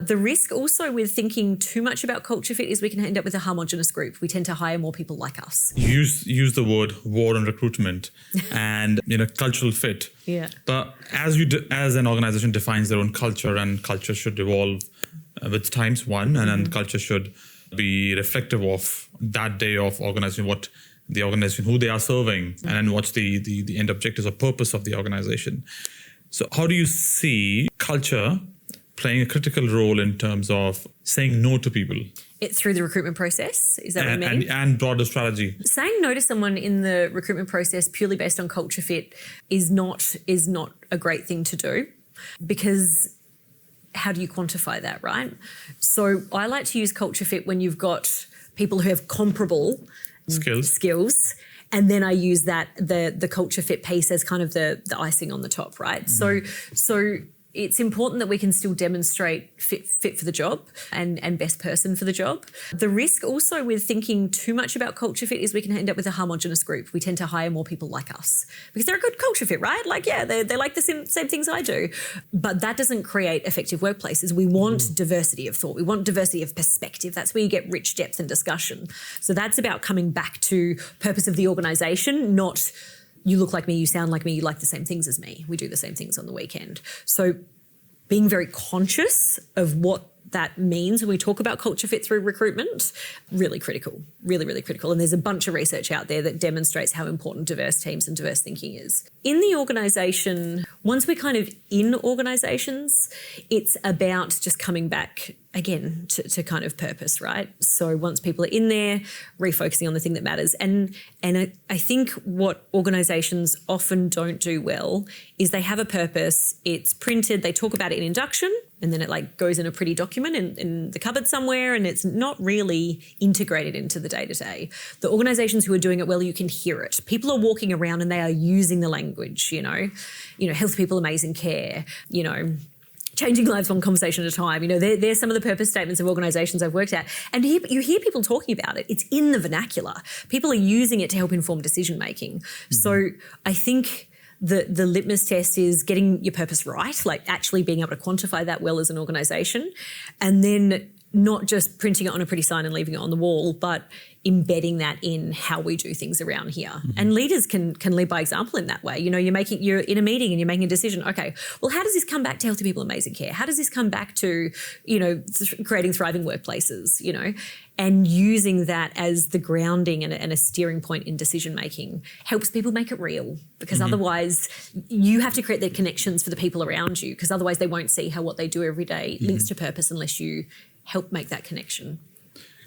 The risk also with thinking too much about culture fit is we can end up with a homogenous group. We tend to hire more people like us. Use the word war on recruitment and cultural fit. Yeah. But as an organization defines their own culture, and culture should evolve with times and then culture should be reflective of that day of organizing, what the organization, who they are serving, and then what's the end objectives or purpose of the organization. So how do you see culture playing a critical role in terms of saying no to people? Through the recruitment process, is that what you mean? And broader strategy. Saying no to someone in the recruitment process purely based on culture fit is not a great thing to do, because how do you quantify that, right? So I like to use culture fit when you've got people who have comparable skills, and then I use that the culture fit piece as kind of the icing on the top, right? So it's important that we can still demonstrate fit for the job and best person for the job. The risk also with thinking too much about culture fit is we can end up with a homogenous group. We tend to hire more people like us because they're a good culture fit, right? Like, yeah, they like the same things I do. But that doesn't create effective workplaces. We want diversity of thought. We want diversity of perspective. That's where you get rich depth and discussion. So that's about coming back to purpose of the organisation, not you look like me, you sound like me, you like the same things as me. We do the same things on the weekend. So being very conscious of what that means when we talk about culture fit through recruitment, really critical, really, really critical. And there's a bunch of research out there that demonstrates how important diverse teams and diverse thinking is. In the organisation, once we're kind of in organisations, it's about just coming back again to kind of purpose, right? So once people are in there, refocusing on the thing that matters. And I think what organisations often don't do well is they have a purpose, it's printed, they talk about it in induction, and then it like goes in a pretty document in the cupboard somewhere, and it's not really integrated into the day-to-day. The organisations who are doing it well, you can hear it. People are walking around and they are using the language, health people, amazing care, changing lives one conversation at a time. They're some of the purpose statements of organisations I've worked at. And you hear people talking about it. It's in the vernacular. People are using it to help inform decision-making. So I think the litmus test is getting your purpose right, like actually being able to quantify that well as an organisation, and then not just printing it on a pretty sign and leaving it on the wall, but embedding that in how we do things around here. And leaders can lead by example in that way. You're in a meeting and you're making a decision. Okay, well, how does this come back to healthy people, amazing care? How does this come back to, creating thriving workplaces, and using that as the grounding and a steering point in decision making helps people make it real, because otherwise you have to create the connections for the people around you, because otherwise they won't see how what they do every day links to purpose unless you help make that connection.